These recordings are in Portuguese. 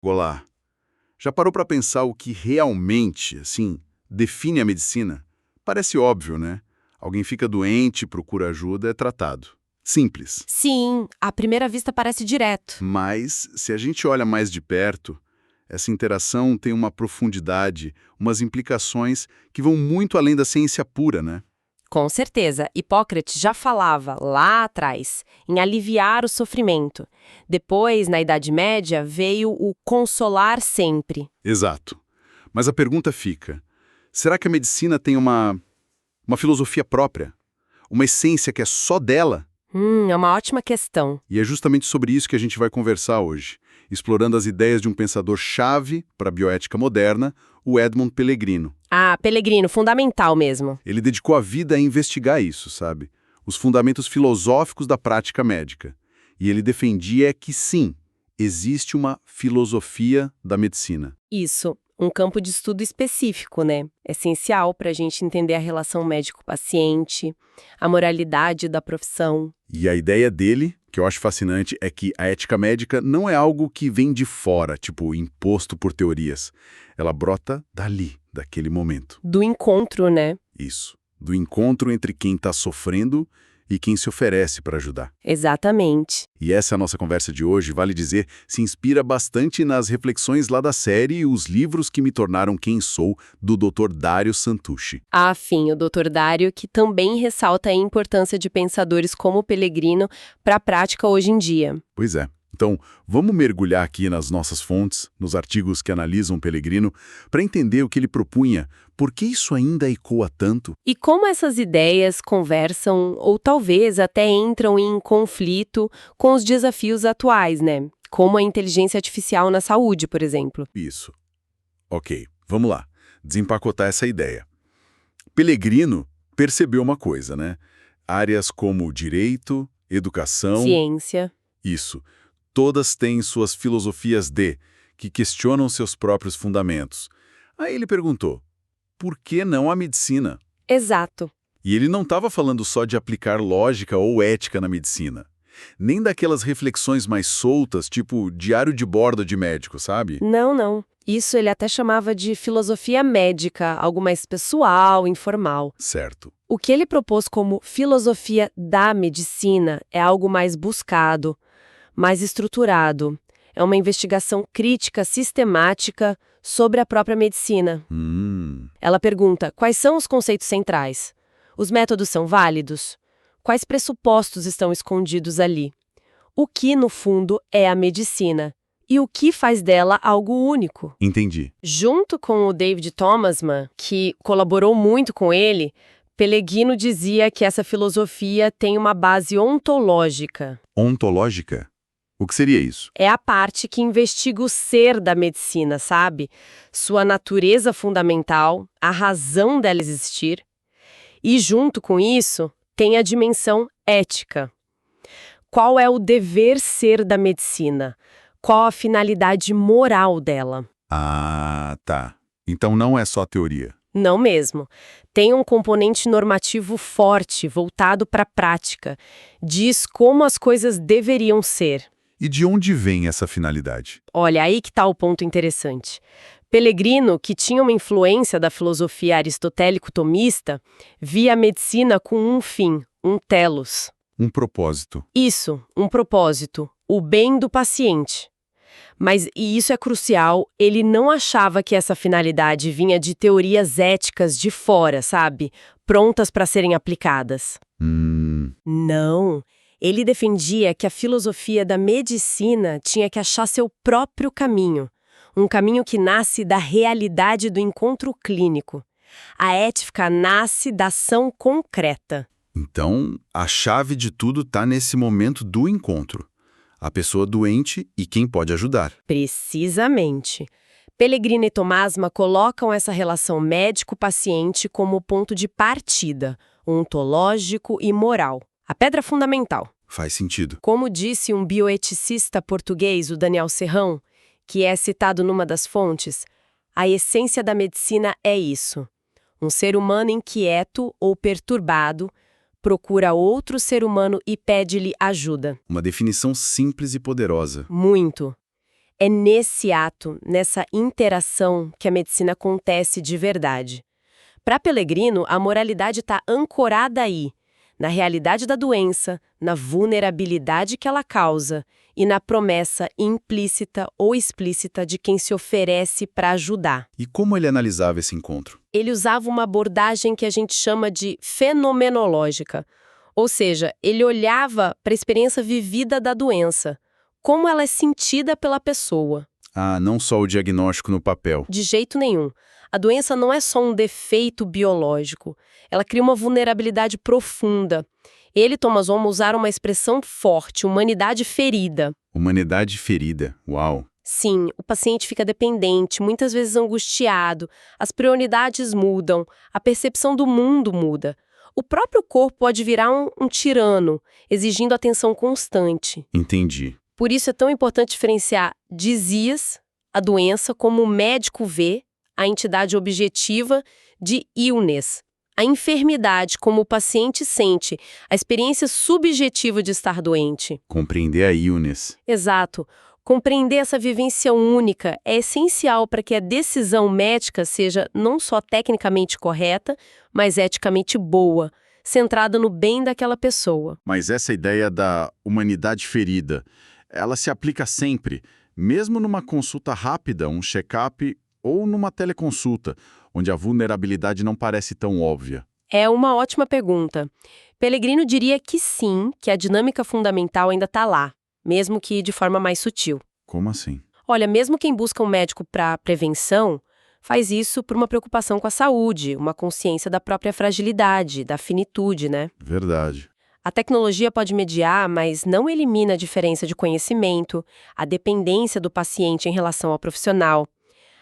Olá. Já parou para pensar o que realmente, define a medicina? Parece óbvio, né? Alguém fica doente, procura ajuda, é tratado. Simples. Sim, à primeira vista parece direto. Mas, se a gente olha mais de perto, essa interação tem uma profundidade, umas implicações que vão muito além da ciência pura, né? Com certeza, Hipócrates já falava, lá atrás, em aliviar o sofrimento. Depois, na Idade Média, veio o consolar sempre. Exato. Mas a pergunta fica: será que a medicina tem uma filosofia própria? Uma essência que é só dela? É uma ótima questão. E é justamente sobre isso que a gente vai conversar hoje, explorando as ideias de um pensador-chave para a bioética moderna, o Edmund Pellegrino. Ah, Pellegrino, fundamental mesmo. Ele dedicou a vida a investigar isso, sabe? Os fundamentos filosóficos da prática médica. E ele defendia que sim, existe uma filosofia da medicina. Isso, um campo de estudo específico, né? Essencial para a gente entender a relação médico-paciente, a moralidade da profissão. E a ideia dele, que eu acho fascinante, é que a ética médica não é algo que vem de fora, tipo, imposto por teorias. Ela brota dali, daquele momento. Do encontro, né? Isso. Do encontro entre quem está sofrendo e quem se oferece para ajudar. Exatamente. E essa é a nossa conversa de hoje, vale dizer, se inspira bastante nas reflexões lá da série e os livros que me tornaram quem sou, do Dr. Dario Santucci. Afim, o Dr. Dário, que também ressalta a importância de pensadores como Pellegrino para a prática hoje em dia. Pois é. Então, vamos mergulhar aqui nas nossas fontes, nos artigos que analisam Pellegrino, para entender o que ele propunha, por que isso ainda ecoa tanto. E como essas ideias conversam, ou talvez até entram em conflito com os desafios atuais, né? Como a inteligência artificial na saúde, por exemplo. Isso. Ok, vamos lá. Desempacotar essa ideia. Pellegrino percebeu uma coisa, né? Áreas como direito, educação... Ciência. Isso. Todas têm suas filosofias que questionam seus próprios fundamentos. Aí ele perguntou, por que não a medicina? Exato. E ele não estava falando só de aplicar lógica ou ética na medicina. Nem daquelas reflexões mais soltas, tipo diário de bordo de médico, sabe? Não, não. Isso ele até chamava de filosofia médica, algo mais pessoal, informal. Certo. O que ele propôs como filosofia da medicina é algo mais buscado, mais estruturado. É uma investigação crítica, sistemática sobre a própria medicina. Ela pergunta quais são os conceitos centrais. Os métodos são válidos? Quais pressupostos estão escondidos ali? O que, no fundo, é a medicina? E o que faz dela algo único? Entendi. Junto com o David Thomasman, que colaborou muito com ele, Pellegrino dizia que essa filosofia tem uma base ontológica. Ontológica? O que seria isso? É a parte que investiga o ser da medicina, sabe? Sua natureza fundamental, a razão dela existir. E junto com isso, tem a dimensão ética. Qual é o dever ser da medicina? Qual a finalidade moral dela? Ah, tá. Então não é só teoria. Não mesmo. Tem um componente normativo forte, voltado para a prática. Diz como as coisas deveriam ser. E de onde vem essa finalidade? Olha, aí que está o ponto interessante. Pellegrino, que tinha uma influência da filosofia aristotélico-tomista, via a medicina com um fim, um telos. Um propósito. Isso, um propósito, o bem do paciente. Mas, e isso é crucial, ele não achava que essa finalidade vinha de teorias éticas de fora, sabe? Prontas para serem aplicadas. Não. Ele defendia que a filosofia da medicina tinha que achar seu próprio caminho. Um caminho que nasce da realidade do encontro clínico. A ética nasce da ação concreta. Então, a chave de tudo está nesse momento do encontro. A pessoa doente e quem pode ajudar. Precisamente. Pellegrino e Thomasman colocam essa relação médico-paciente como ponto de partida, ontológico e moral. A pedra fundamental. Faz sentido. Como disse um bioeticista português, o Daniel Serrão, que é citado numa das fontes, a essência da medicina é isso. Um ser humano inquieto ou perturbado procura outro ser humano e pede-lhe ajuda. Uma definição simples e poderosa. Muito. É nesse ato, nessa interação, que a medicina acontece de verdade. Para Pellegrino, a moralidade está ancorada aí, na realidade da doença, na vulnerabilidade que ela causa e na promessa implícita ou explícita de quem se oferece para ajudar. E como ele analisava esse encontro? Ele usava uma abordagem que a gente chama de fenomenológica, ou seja, ele olhava para a experiência vivida da doença, como ela é sentida pela pessoa. Ah, não só o diagnóstico no papel. De jeito nenhum. A doença não é só um defeito biológico. Ela cria uma vulnerabilidade profunda. Ele e Thomas Homme usaram uma expressão forte, humanidade ferida. Humanidade ferida. Uau! Sim, o paciente fica dependente, muitas vezes angustiado, as prioridades mudam, a percepção do mundo muda. O próprio corpo pode virar um tirano, exigindo atenção constante. Entendi. Por isso é tão importante diferenciar disease, a doença, como o médico vê, a entidade objetiva, de illness. A enfermidade, como o paciente sente, a experiência subjetiva de estar doente. Compreender a illness. Exato. Compreender essa vivência única é essencial para que a decisão médica seja não só tecnicamente correta, mas eticamente boa, centrada no bem daquela pessoa. Mas essa ideia da humanidade ferida, ela se aplica sempre, mesmo numa consulta rápida, um check-up ou numa teleconsulta, onde a vulnerabilidade não parece tão óbvia. É uma ótima pergunta. Pellegrino diria que sim, que a dinâmica fundamental ainda está lá, mesmo que de forma mais sutil. Como assim? Olha, mesmo quem busca um médico para prevenção, faz isso por uma preocupação com a saúde, uma consciência da própria fragilidade, da finitude, né? Verdade. A tecnologia pode mediar, mas não elimina a diferença de conhecimento, a dependência do paciente em relação ao profissional.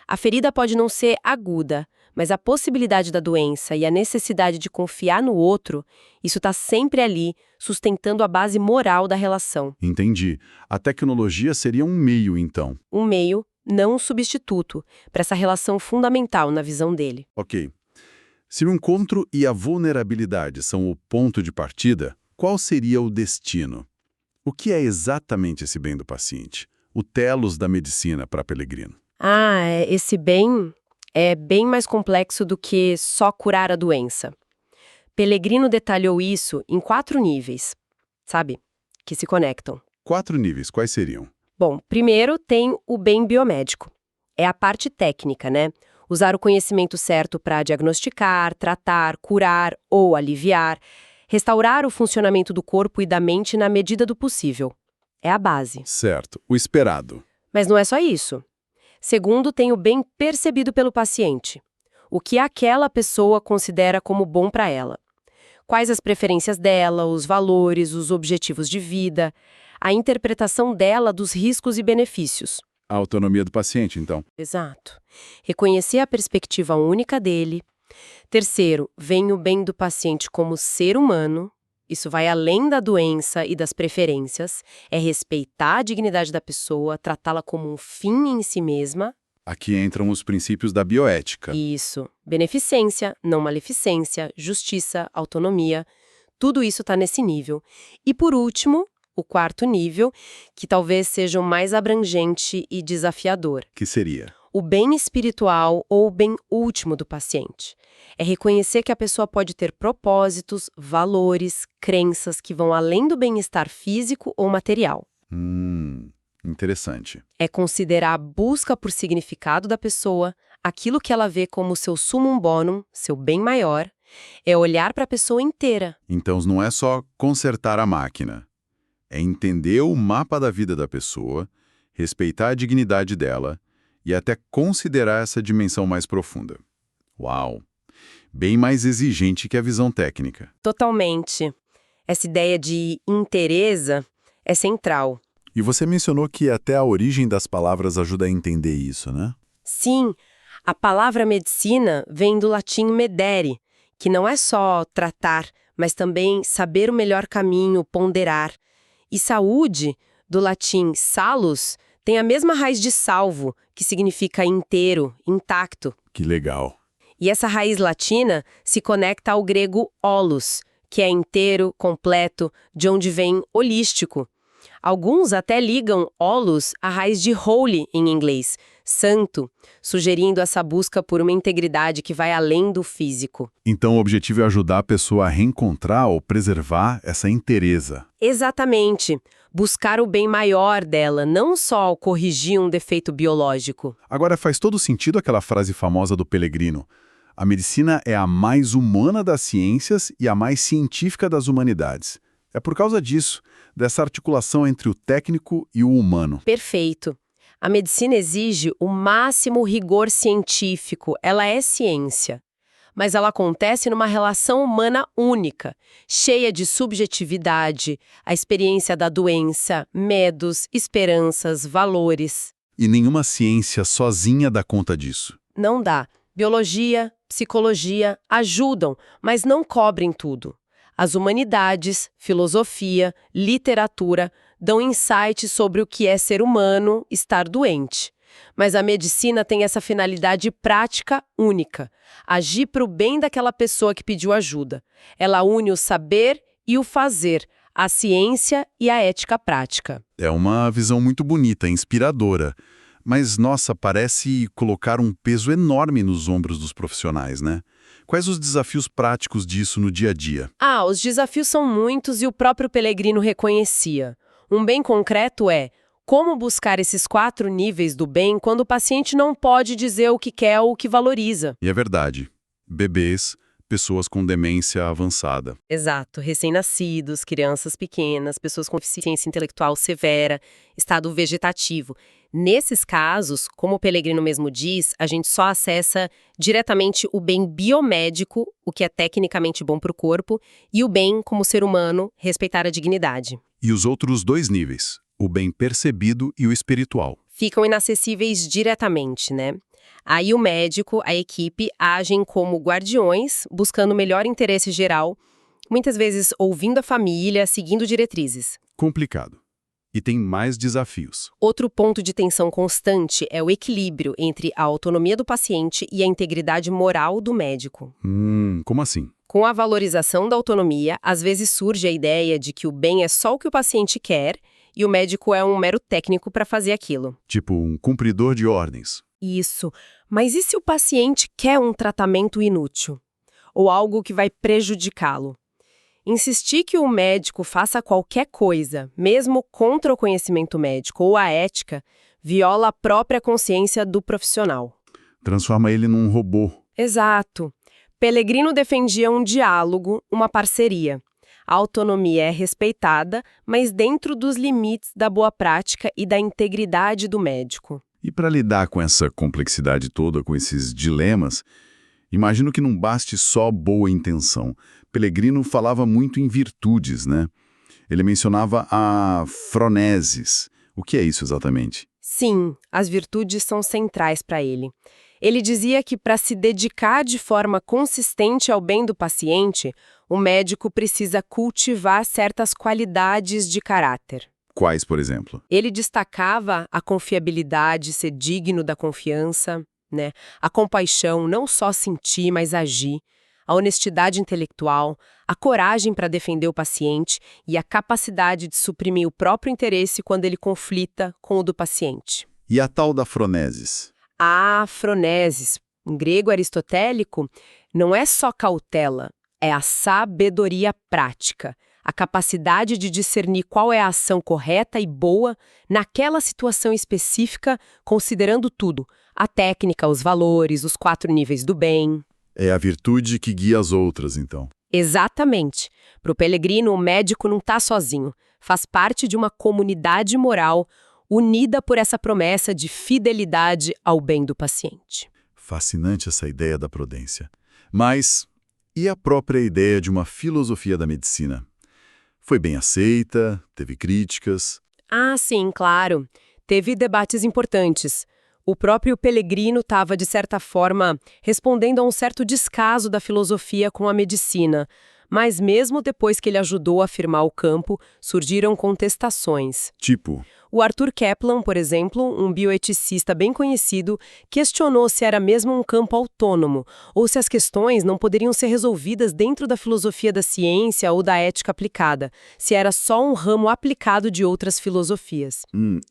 A ferida pode não ser aguda, mas a possibilidade da doença e a necessidade de confiar no outro, isso está sempre ali, sustentando a base moral da relação. Entendi. A tecnologia seria um meio, então. Um meio, não um substituto, para essa relação fundamental na visão dele. Ok. Se o encontro e a vulnerabilidade são o ponto de partida, qual seria o destino? O que é exatamente esse bem do paciente? O telos da medicina para Pellegrino. Esse bem é bem mais complexo do que só curar a doença. Pellegrino detalhou isso em 4 níveis, sabe? Que se conectam. 4 níveis, quais seriam? Bom, primeiro tem o bem biomédico. É a parte técnica, né? Usar o conhecimento certo para diagnosticar, tratar, curar ou aliviar, restaurar o funcionamento do corpo e da mente na medida do possível. É a base. Certo, o esperado. Mas não é só isso. Segundo, tem o bem percebido pelo paciente. O que aquela pessoa considera como bom para ela. Quais as preferências dela, os valores, os objetivos de vida, a interpretação dela dos riscos e benefícios. A autonomia do paciente, então. Exato. Reconhecer a perspectiva única dele. Terceiro, vem o bem do paciente como ser humano. Isso vai além da doença e das preferências. É respeitar a dignidade da pessoa, tratá-la como um fim em si mesma. Aqui entram os princípios da bioética. Isso. Beneficência, não maleficência, justiça, autonomia. Tudo isso está nesse nível. E por último, o 4º nível, que talvez seja o mais abrangente e desafiador. Que seria? O bem espiritual ou o bem último do paciente. É reconhecer que a pessoa pode ter propósitos, valores, crenças que vão além do bem-estar físico ou material. Interessante. É considerar a busca por significado da pessoa, aquilo que ela vê como seu summum bonum, seu bem maior, é olhar para a pessoa inteira. Então não é só consertar a máquina. É entender o mapa da vida da pessoa, respeitar a dignidade dela e até considerar essa dimensão mais profunda. Uau! Bem mais exigente que a visão técnica. Totalmente. Essa ideia de inteireza é central. E você mencionou que até a origem das palavras ajuda a entender isso, né? Sim, a palavra medicina vem do latim medere, que não é só tratar, mas também saber o melhor caminho, ponderar. E saúde, do latim salus, tem a mesma raiz de salvo, que significa inteiro, intacto. Que legal. E essa raiz latina se conecta ao grego holus, que é inteiro, completo, de onde vem holístico. Alguns até ligam holos à raiz de holy em inglês, santo, sugerindo essa busca por uma integridade que vai além do físico. Então o objetivo é ajudar a pessoa a reencontrar ou preservar essa inteireza. Exatamente. Buscar o bem maior dela, não só corrigir um defeito biológico. Agora faz todo sentido aquela frase famosa do Pellegrino: a medicina é a mais humana das ciências e a mais científica das humanidades. É por causa disso, dessa articulação entre o técnico e o humano. Perfeito. A medicina exige o máximo rigor científico, ela é ciência. Mas ela acontece numa relação humana única, cheia de subjetividade, a experiência da doença, medos, esperanças, valores. E nenhuma ciência sozinha dá conta disso. Não dá. Biologia, psicologia ajudam, mas não cobrem tudo. As humanidades, filosofia, literatura dão insights sobre o que é ser humano, estar doente. Mas a medicina tem essa finalidade prática única, agir para o bem daquela pessoa que pediu ajuda. Ela une o saber e o fazer, a ciência e a ética prática. É uma visão muito bonita, inspiradora. Mas, nossa, parece colocar um peso enorme nos ombros dos profissionais, né? Quais os desafios práticos disso no dia a dia? Os desafios são muitos e o próprio Pellegrino reconhecia. Um bem concreto é como buscar esses 4 níveis do bem quando o paciente não pode dizer o que quer ou o que valoriza. E é verdade. Bebês, pessoas com demência avançada. Exato. Recém-nascidos, crianças pequenas, pessoas com deficiência intelectual severa, estado vegetativo. Nesses casos, como o Pellegrino mesmo diz, a gente só acessa diretamente o bem biomédico, o que é tecnicamente bom para o corpo, e o bem como ser humano, respeitar a dignidade. E os outros 2 níveis, o bem percebido e o espiritual. Ficam inacessíveis diretamente, né? Aí o médico, a equipe, agem como guardiões, buscando o melhor interesse geral, muitas vezes ouvindo a família, seguindo diretrizes. Complicado. E tem mais desafios. Outro ponto de tensão constante é o equilíbrio entre a autonomia do paciente e a integridade moral do médico. Como assim? Com a valorização da autonomia, às vezes surge a ideia de que o bem é só o que o paciente quer e o médico é um mero técnico para fazer aquilo. Tipo um cumpridor de ordens. Isso. Mas e se o paciente quer um tratamento inútil? Ou algo que vai prejudicá-lo? Insistir que o médico faça qualquer coisa, mesmo contra o conhecimento médico ou a ética, viola a própria consciência do profissional. Transforma ele num robô. Exato. Pellegrino defendia um diálogo, uma parceria. A autonomia é respeitada, mas dentro dos limites da boa prática e da integridade do médico. E para lidar com essa complexidade toda, com esses dilemas, imagino que não baste só boa intenção. Pellegrino falava muito em virtudes, né? Ele mencionava a phronesis. O que é isso exatamente? Sim, as virtudes são centrais para ele. Ele dizia que para se dedicar de forma consistente ao bem do paciente, o médico precisa cultivar certas qualidades de caráter. Quais, por exemplo? Ele destacava a confiabilidade, ser digno da confiança, né? A compaixão, não só sentir, mas agir, a honestidade intelectual, a coragem para defender o paciente e a capacidade de suprimir o próprio interesse quando ele conflita com o do paciente. E a tal da phronesis? A phronesis, em grego aristotélico, não é só cautela, é a sabedoria prática, a capacidade de discernir qual é a ação correta e boa naquela situação específica, considerando tudo, a técnica, os valores, os 4 níveis do bem. É a virtude que guia as outras, então. Exatamente. Para o Pellegrino, o médico não está sozinho, faz parte de uma comunidade moral unida por essa promessa de fidelidade ao bem do paciente. Fascinante essa ideia da prudência. Mas, e a própria ideia de uma filosofia da medicina? Foi bem aceita? Teve críticas? Sim, claro. Teve debates importantes. O próprio Pellegrino estava, de certa forma, respondendo a um certo descaso da filosofia com a medicina. Mas mesmo depois que ele ajudou a firmar o campo, surgiram contestações. Tipo? O Arthur Kaplan, por exemplo, um bioeticista bem conhecido, questionou se era mesmo um campo autônomo ou se as questões não poderiam ser resolvidas dentro da filosofia da ciência ou da ética aplicada, se era só um ramo aplicado de outras filosofias.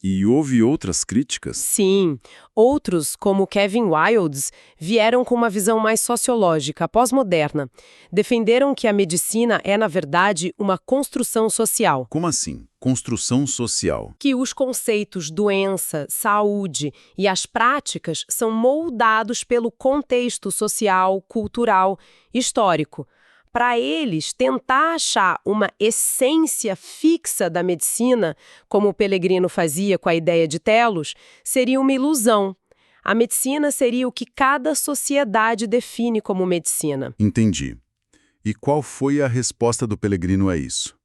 E houve outras críticas? Sim, outros, como Kevin Wildes, vieram com uma visão mais sociológica, pós-moderna. Defenderam que a medicina é, na verdade, uma construção social. Como assim? Construção social. Que os conceitos doença, saúde e as práticas são moldados pelo contexto social, cultural, histórico. Para eles, tentar achar uma essência fixa da medicina, como o Pellegrino fazia com a ideia de telos, seria uma ilusão. A medicina seria o que cada sociedade define como medicina. Entendi. E qual foi a resposta do Pellegrino a isso?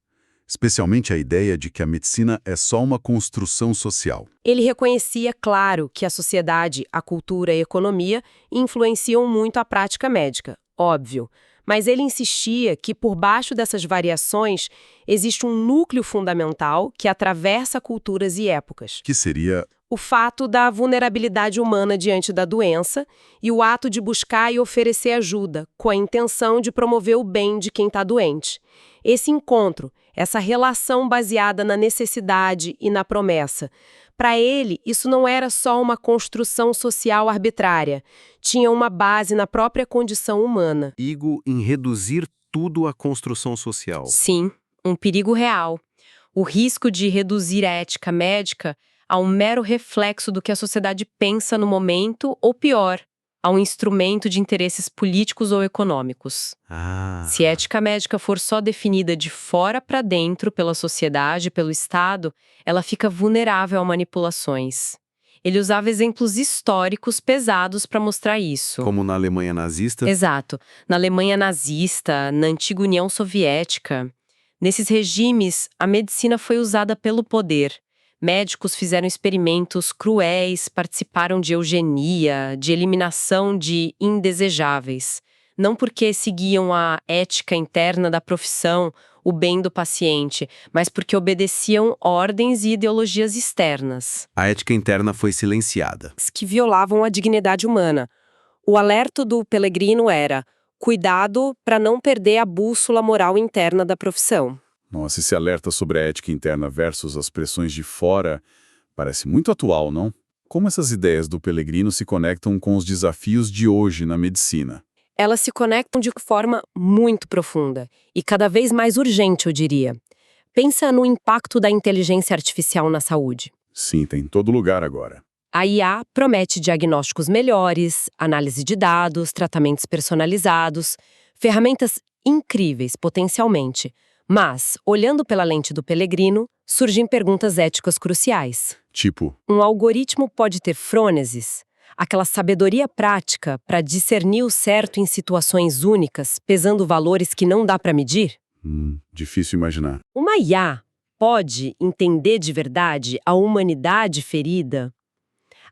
Especialmente a ideia de que a medicina é só uma construção social. Ele reconhecia, claro, que a sociedade, a cultura e a economia influenciam muito a prática médica, óbvio. Mas ele insistia que por baixo dessas variações existe um núcleo fundamental que atravessa culturas e épocas. Que seria O fato da vulnerabilidade humana diante da doença e o ato de buscar e oferecer ajuda, com a intenção de promover o bem de quem está doente. Esse encontro, essa relação baseada na necessidade e na promessa. Para ele, isso não era só uma construção social arbitrária, tinha uma base na própria condição humana. Perigo em reduzir tudo à construção social. Sim, um perigo real. O risco de reduzir a ética médica a um mero reflexo do que a sociedade pensa no momento, ou pior, a um instrumento de interesses políticos ou econômicos. Se a ética médica for só definida de fora para dentro pela sociedade, pelo Estado, ela fica vulnerável a manipulações. Ele usava exemplos históricos pesados para mostrar isso. Como na Alemanha nazista. Exato. Na Alemanha nazista, na antiga União Soviética. Nesses regimes, a medicina foi usada pelo poder. Médicos fizeram experimentos cruéis, participaram de eugenia, de eliminação de indesejáveis. Não porque seguiam a ética interna da profissão, o bem do paciente, mas porque obedeciam ordens e ideologias externas. A ética interna foi silenciada. Que violavam a dignidade humana. O alerta do Pellegrino era: cuidado para não perder a bússola moral interna da profissão. Nossa, esse alerta sobre a ética interna versus as pressões de fora parece muito atual, não? Como essas ideias do Pellegrino se conectam com os desafios de hoje na medicina? Elas se conectam de forma muito profunda e cada vez mais urgente, eu diria. Pensa no impacto da inteligência artificial na saúde. Sim, tem em todo lugar agora. A IA promete diagnósticos melhores, análise de dados, tratamentos personalizados, ferramentas incríveis potencialmente. Mas, olhando pela lente do Pellegrino, surgem perguntas éticas cruciais. Tipo, Um algoritmo pode ter frônesis, aquela sabedoria prática para discernir o certo em situações únicas, pesando valores que não dá para medir? difícil imaginar. Uma IA pode entender de verdade a humanidade ferida?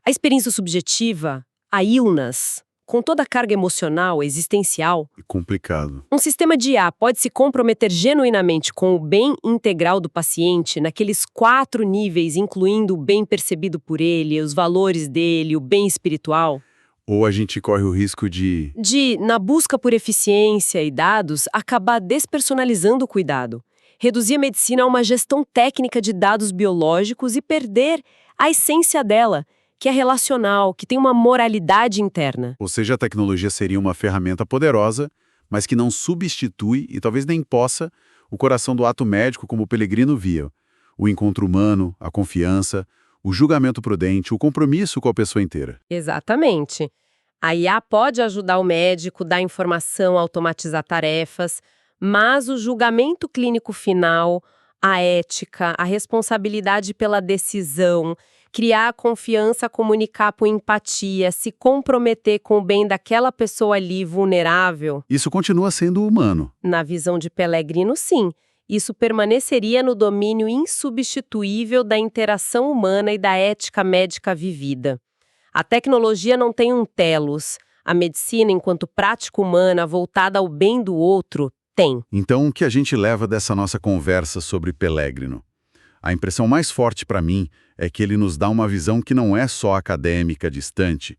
A experiência subjetiva, a illness, com toda a carga emocional, existencial? É complicado. Um sistema de IA pode se comprometer genuinamente com o bem integral do paciente naqueles 4 níveis, incluindo o bem percebido por ele, os valores dele, o bem espiritual? Ou a gente corre o risco de... Na busca por eficiência e dados, acabar despersonalizando o cuidado. Reduzir a medicina a uma gestão técnica de dados biológicos e perder a essência dela, que é relacional, que tem uma moralidade interna. Ou seja, a tecnologia seria uma ferramenta poderosa, mas que não substitui e talvez nem possa o coração do ato médico como o Pellegrino via. O encontro humano, a confiança, o julgamento prudente, o compromisso com a pessoa inteira. Exatamente. A IA pode ajudar o médico, dar informação, automatizar tarefas, mas o julgamento clínico final, a ética, a responsabilidade pela decisão, criar a confiança, comunicar por empatia, se comprometer com o bem daquela pessoa ali vulnerável. Isso continua sendo humano. Na visão de Pellegrino, sim. Isso permaneceria no domínio insubstituível da interação humana e da ética médica vivida. A tecnologia não tem um telos. A medicina, enquanto prática humana voltada ao bem do outro, tem. Então, o que a gente leva dessa nossa conversa sobre Pellegrino? A impressão mais forte para mim é que ele nos dá uma visão que não é só acadêmica, distante.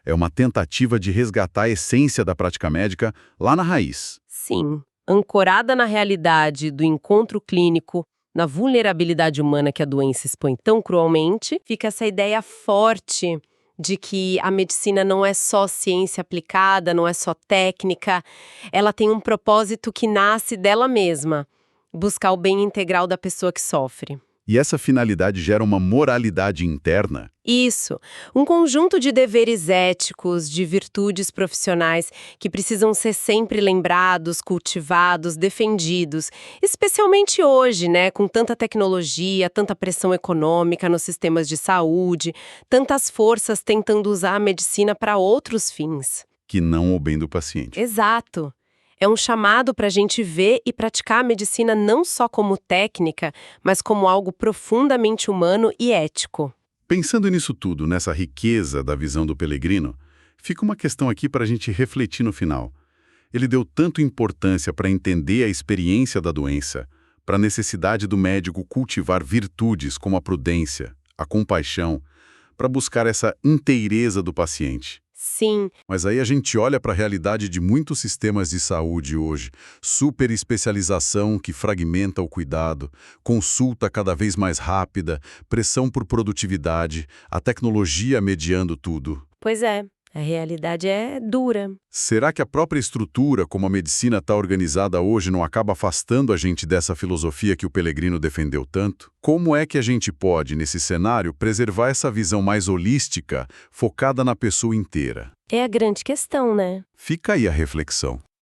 É uma tentativa de resgatar a essência da prática médica lá na raiz. Sim, ancorada na realidade do encontro clínico, na vulnerabilidade humana que a doença expõe tão cruelmente, fica essa ideia forte de que a medicina não é só ciência aplicada, não é só técnica, ela tem um propósito que nasce dela mesma, buscar o bem integral da pessoa que sofre. E essa finalidade gera uma moralidade interna. Isso, um conjunto de deveres éticos, de virtudes profissionais que precisam ser sempre lembrados, cultivados, defendidos, especialmente hoje, né, com tanta tecnologia, tanta pressão econômica nos sistemas de saúde, tantas forças tentando usar a medicina para outros fins. Que não o bem do paciente. Exato. É um chamado para a gente ver e praticar a medicina não só como técnica, mas como algo profundamente humano e ético. Pensando nisso tudo, nessa riqueza da visão do Pellegrino, fica uma questão aqui para a gente refletir no final. Ele deu tanto importância para entender a experiência da doença, para a necessidade do médico cultivar virtudes como a prudência, a compaixão, para buscar essa inteireza do paciente. Sim, Mas aí a gente olha para a realidade de muitos sistemas de saúde hoje. Superespecialização que fragmenta o cuidado, consulta cada vez mais rápida, pressão por produtividade, a tecnologia mediando tudo. pois é. A realidade é dura. Será que a própria estrutura, como a medicina está organizada hoje, não acaba afastando a gente dessa filosofia que o Pellegrino defendeu tanto? Como é que a gente pode, nesse cenário, preservar essa visão mais holística, focada na pessoa inteira? É a grande questão, né? Fica aí a reflexão.